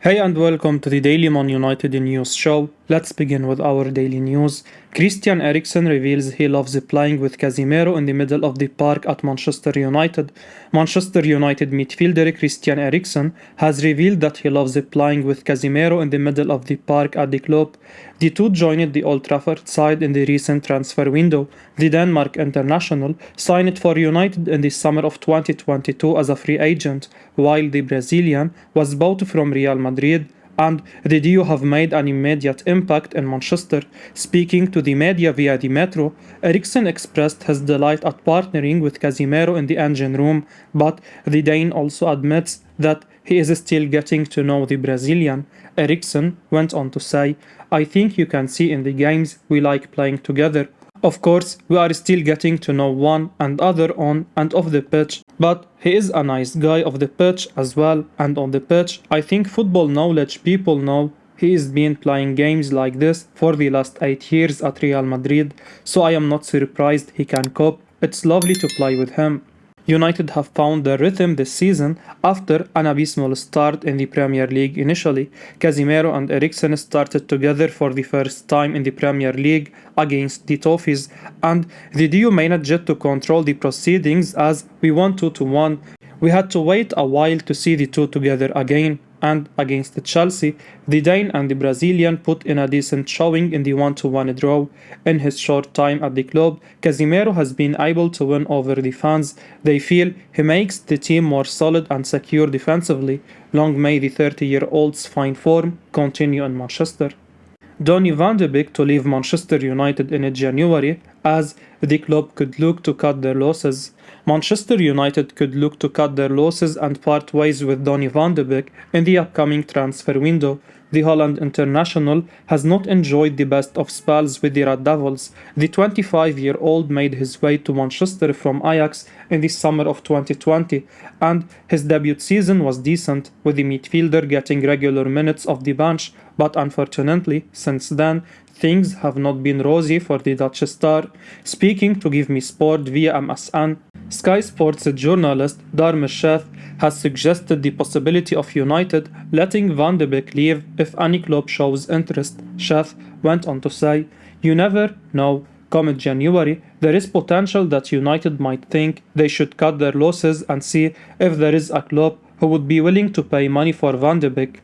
Hey and welcome to the Daily Man United News Show. Let's begin with our daily news. Christian Eriksen reveals he loves playing with Casemiro in the middle of the park at Manchester United. Manchester United midfielder Christian Eriksen has revealed that he loves playing with Casemiro in the middle of the park at the club. The two joined the Old Trafford side in the recent transfer window. The Denmark international signed for United in the summer of 2022 as a free agent, while the Brazilian was bought from Real Madrid, and the duo have made an immediate impact in Manchester. Speaking to the media via the Metro, Eriksen expressed his delight at partnering with Casemiro in the engine room, but the Dane also admits that he is still getting to know the Brazilian. Eriksen went on to say, "I think you can see in the games we like playing together. Of course, we are still getting to know one and other on and off the pitch, but he is a nice guy off the pitch as well, and on the pitch, I think football knowledge people know he's been playing games like this for the last 8 years at Real Madrid, so I am not surprised he can cope. It's lovely to play with him." United have found their rhythm this season after an abysmal start in the Premier League initially. Casemiro and Eriksen started together for the first time in the Premier League against the Toffees, and the duo managed to control the proceedings as we won 2-1. We had to wait a while to see the two together again, and against Chelsea, the Dane and the Brazilian put in a decent showing in the 1-1 draw. In his short time at the club, Casemiro has been able to win over the fans. They feel he makes the team more solid and secure defensively. Long may the 30-year-old's fine form continue in Manchester. Donny van de Beek to leave Manchester United in January as the club could look to cut their losses. Manchester United could look to cut their losses and part ways with Donny van de Beek in the upcoming transfer window. The Holland international has not enjoyed the best of spells with the Red Devils. The 25-year-old made his way to Manchester from Ajax in the summer of 2020, and his debut season was decent, with the midfielder getting regular minutes off the bench, but unfortunately, since then, things have not been rosy for the Dutch star. Speaking to Give Me Sport via MSN, Sky Sports journalist Darren Bent has suggested the possibility of United letting Van de Beek leave if any club shows interest. Chef went on to say, "You never know. Come January, there is potential that United might think they should cut their losses and see if there is a club who would be willing to pay money for Van de Beek."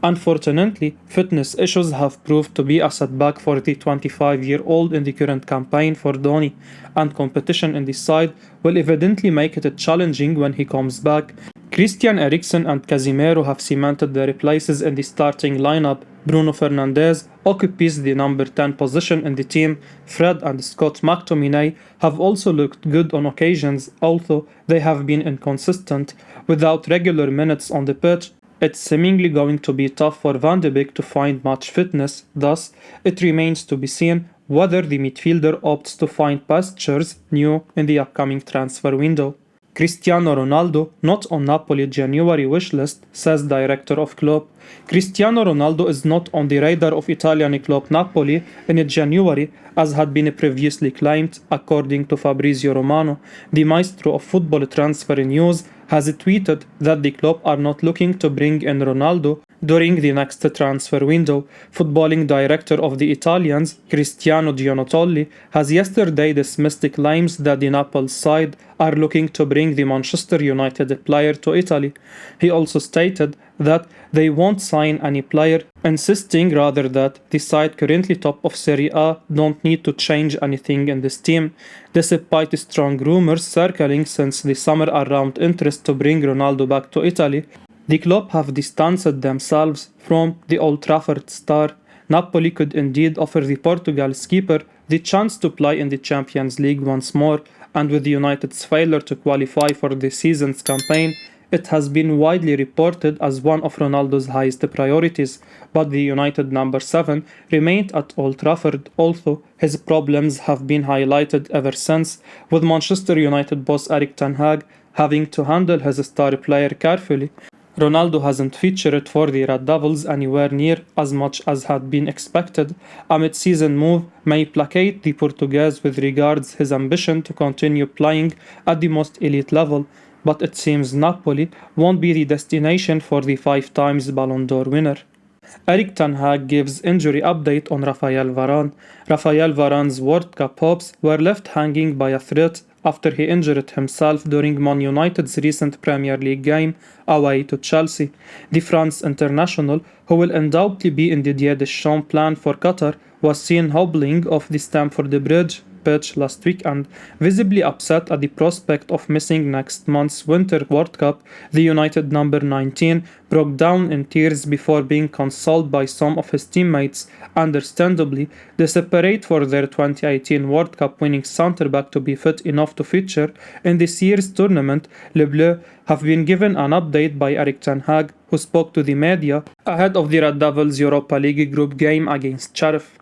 Unfortunately, fitness issues have proved to be a setback for the 25-year-old in the current campaign for Donny, and competition in the side will evidently make it challenging when he comes back. Christian Eriksen and Casemiro have cemented their places in the starting lineup. Bruno Fernandes occupies the number 10 position in the team. Fred and Scott McTominay have also looked good on occasions, although they have been inconsistent. Without regular minutes on the pitch, it's seemingly going to be tough for Van de Beek to find match fitness. Thus, it remains to be seen whether the midfielder opts to find pastures new in the upcoming transfer window. Cristiano Ronaldo not on Napoli January wishlist, says director of club. Cristiano Ronaldo is not on the radar of Italian club Napoli in January, as had been previously claimed, according to Fabrizio Romano. The maestro of football transfer news has tweeted that the club are not looking to bring in Ronaldo during the next transfer window. Footballing director of the Italians, Cristiano Gianotolli, has yesterday dismissed the claims that the Naples side are looking to bring the Manchester United player to Italy. He also stated that they won't sign any player, insisting rather that the side currently top of Serie A don't need to change anything in this team, despite strong rumors circling since the summer around interest to bring Ronaldo back to Italy. The club have distanced themselves from the Old Trafford star. Napoli could indeed offer the Portugal skipper the chance to play in the Champions League once more, and with United's failure to qualify for the season's campaign, it has been widely reported as one of Ronaldo's highest priorities, but the United number 7 remained at Old Trafford, although his problems have been highlighted ever since, with Manchester United boss Erik Ten Hag having to handle his star player carefully. Ronaldo hasn't featured for the Red Devils anywhere near as much as had been expected. A mid-season move may placate the Portuguese with regards his ambition to continue playing at the most elite level. but it seems Napoli won't be the destination for the 5 times Ballon d'Or winner. Erik Ten Hag gives injury update on Raphael Varane. Raphael Varane's World Cup hopes were left hanging by a thread after he injured himself during Man United's recent Premier League game away to Chelsea. The France international, who will undoubtedly be in Didier Deschamps' plan for Qatar, was seen hobbling off the Stamford Bridge pitch last weekend. Visibly upset at the prospect of missing next month's Winter World Cup, the United number 19 broke down in tears before being consoled by some of his teammates. Understandably, desperate for their 2018 World Cup winning centre-back to be fit enough to feature in this year's tournament, Leboeuf have been given an update by Erik Ten Hag, who spoke to the media ahead of the Red Devils' Europa League group game against Sheriff.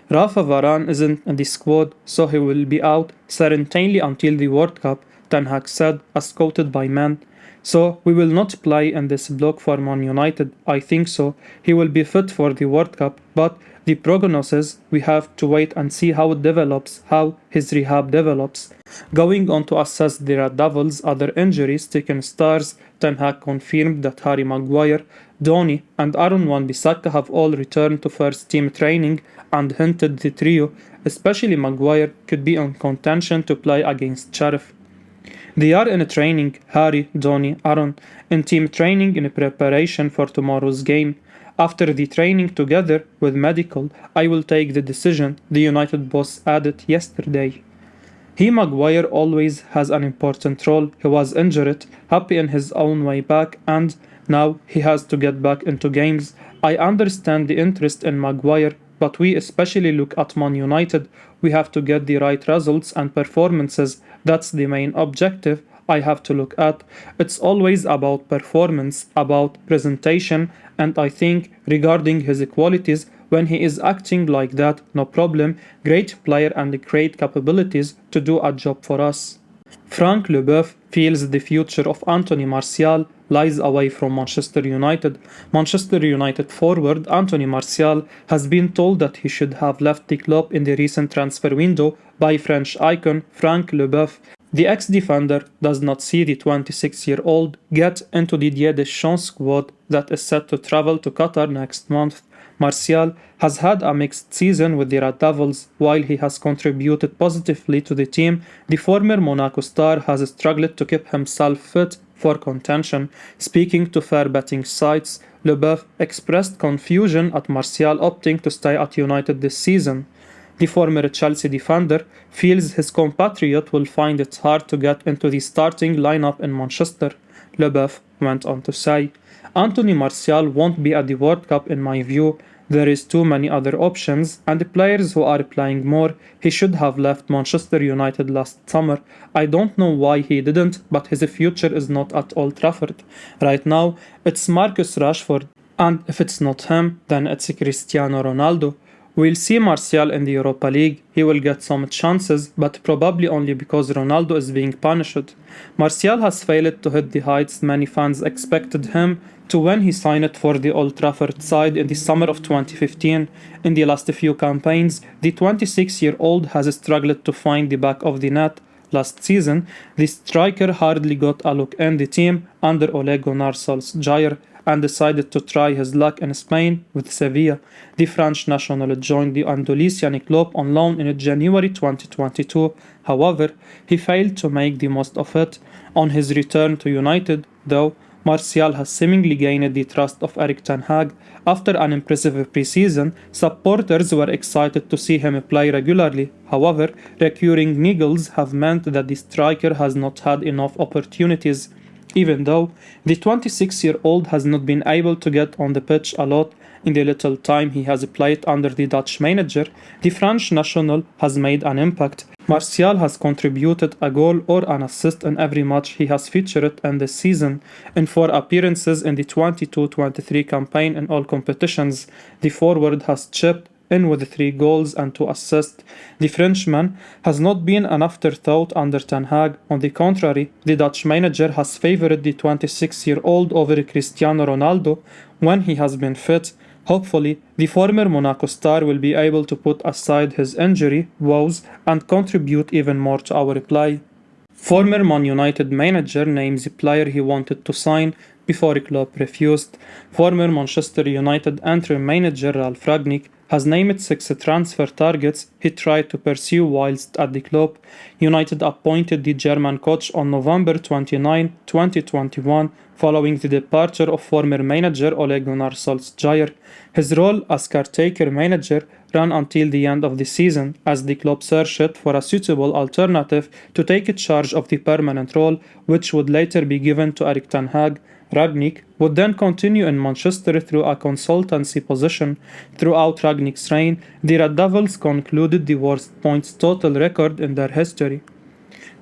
Rafa Varane isn't in the squad, so he will be out certainly until the World Cup, Ten Hag said, as quoted by Man. So we will not play in this block for Man United, I think so. He will be fit for the World Cup, but the prognosis, we have to wait and see how it develops, how his rehab develops. Going on to assess the Red Devils' other injuries-taken stars, Ten Hag confirmed that Harry Maguire, Donny and Aaron Wan-Bissaka have all returned to first-team training and hinted the trio, especially Maguire, could be in contention to play against Sheriff. They are in training, Harry, Donny, Aaron, in team training in preparation for tomorrow's game. After the training together with medical, I will take the decision, the United boss added yesterday. Maguire always has an important role. He was injured, happy in his own way back, and now he has to get back into games. I understand the interest in Maguire, but we especially look at Man United. We have to get the right results and performances. That's the main objective I have to look at. It's always about performance, about presentation, and I think regarding his qualities, when he is acting like that, no problem, great player and great capabilities to do a job for us. Frank Leboeuf feels the future of Anthony Martial lies away from Manchester United. Manchester United forward Anthony Martial has been told that he should have left the club in the recent transfer window by French icon Frank Leboeuf. The ex-defender does not see the 26-year-old get into the Didier Deschamps squad that is set to travel to Qatar next month. Martial has had a mixed season with the Red Devils. While he has contributed positively to the team, the former Monaco star has struggled to keep himself fit for contention. Speaking to fair betting sites, Leboeuf expressed confusion at Martial opting to stay at United this season. The former Chelsea defender feels his compatriot will find it hard to get into the starting lineup in Manchester. Leboeuf went on to say, Anthony Martial won't be at the World Cup in my view. There is too many other options and the players who are playing more. He should have left Manchester United last summer. I don't know why he didn't, but his future is not at Old Trafford. Right now, it's Marcus Rashford, and if it's not him, then it's Cristiano Ronaldo. We'll see Martial in the Europa League. He will get some chances, but probably only because Ronaldo is being punished. Martial has failed to hit the heights many fans expected him to when he signed for the Old Trafford side in the summer of 2015. In the last few campaigns, the 26-year-old has struggled to find the back of the net. Last season, the striker hardly got a look in the team under Ole Gunnar Solskjaer and decided to try his luck in Spain with Sevilla. The French national joined the Andalusian club on loan in January 2022. However, he failed to make the most of it. On his return to United, though, Martial has seemingly gained the trust of Erik Ten Hag. After an impressive pre-season, supporters were excited to see him play regularly. However, recurring niggles have meant that the striker has not had enough opportunities. Even though the 26-year-old has not been able to get on the pitch a lot in the little time he has played under the Dutch manager, the French national has made an impact. Martial has contributed a goal or an assist in every match he has featured in this season. In 4 appearances in the 22-23 campaign in all competitions, the forward has chipped in with 3 goals and 2 assists. The Frenchman has not been an afterthought under Ten Hag. On the contrary, the Dutch manager has favoured the 26-year-old over Cristiano Ronaldo when he has been fit. Hopefully, the former Monaco star will be able to put aside his injury woes and contribute even more to our play. Former Man United manager names the player he wanted to sign before Klopp refused. Former Manchester United interim manager Ralf Rangnick has named 6 transfer targets he tried to pursue whilst at the club. United appointed the German coach on November 29, 2021, following the departure of former manager Ole Gunnar Solskjaer. His role as caretaker manager ran until the end of the season, as the club searched for a suitable alternative to take charge of the permanent role, which would later be given to Erik Ten Hag. Rangnick would then continue in Manchester through a consultancy position. Throughout Rangnick's reign, the Red Devils concluded the worst points total record in their history.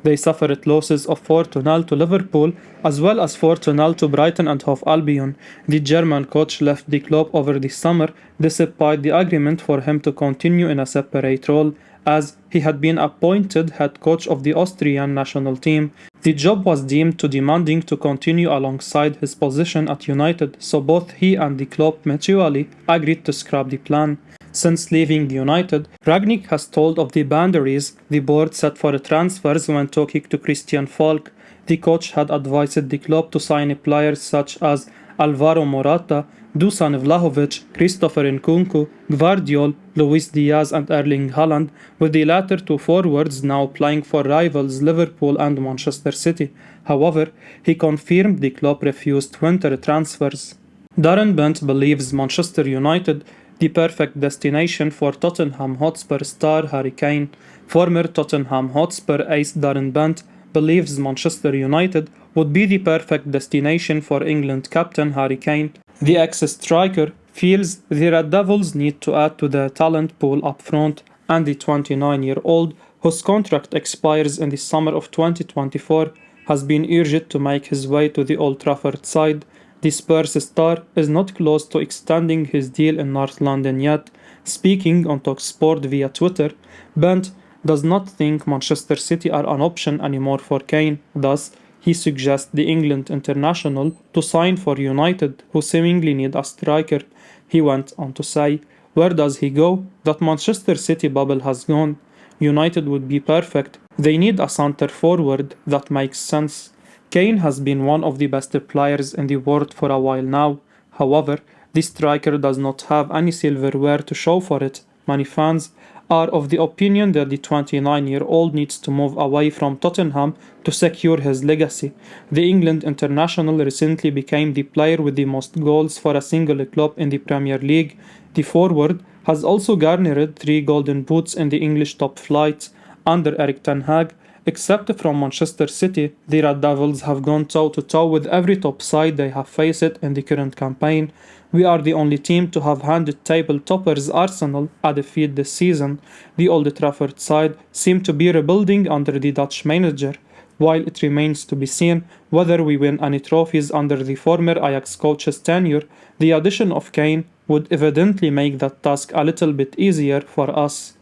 They suffered losses of 4-0 to Liverpool as well as 4-0 to Brighton and Hove Albion. The German coach left the club over the summer despite the agreement for him to continue in a separate role, as he had been appointed head coach of the Austrian national team. The job was deemed too demanding to continue alongside his position at United, so both he and the club mutually agreed to scrap the plan. Since leaving United, Rangnick has told of the boundaries the board set for transfers when talking to Christian Falk. The coach had advised the club to sign players such as Alvaro Morata, Dusan Vlahovic, Christopher Nkunku, Gvardiol, Luis Diaz and Erling Haaland, with the latter two forwards now playing for rivals Liverpool and Manchester City. However, he confirmed the club refused winter transfers. Darren Bent believes Manchester United the perfect destination for Tottenham Hotspur star Harry Kane. Former Tottenham Hotspur ace Darren Bent believes Manchester United would be the perfect destination for England captain Harry Kane. The ex-striker feels the Red Devils need to add to their talent pool up front, and the 29-year-old, whose contract expires in the summer of 2024, has been urged to make his way to the Old Trafford side. The Spurs star is not close to extending his deal in North London yet. Speaking on TalkSport via Twitter, Bent does not think Manchester City are an option anymore for Kane. Thus, he suggests the England international to sign for United, who seemingly need a striker. He went on to say, "Where does he go? That Manchester City bubble has gone. United would be perfect. They need a centre forward that makes sense." Kane has been one of the best players in the world for a while now. However, the striker does not have any silverware to show for it. Many fans are of the opinion that the 29-year-old needs to move away from Tottenham to secure his legacy. The England international recently became the player with the most goals for a single club in the Premier League. The forward has also garnered 3 golden boots in the English top flight under Erik Ten Hag. Except from Manchester City, the Red Devils have gone toe-to-toe with every top side they have faced in the current campaign. We are the only team to have handed table toppers Arsenal a defeat this season. The Old Trafford side seem to be rebuilding under the Dutch manager, while it remains to be seen whether we win any trophies under the former Ajax coach's tenure. The addition of Kane would evidently make that task a little bit easier for us.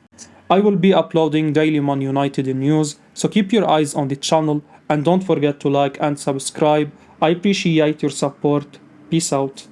I will be uploading daily Man United news, so keep your eyes on the channel and don't forget to like and subscribe. I appreciate your support. Peace out.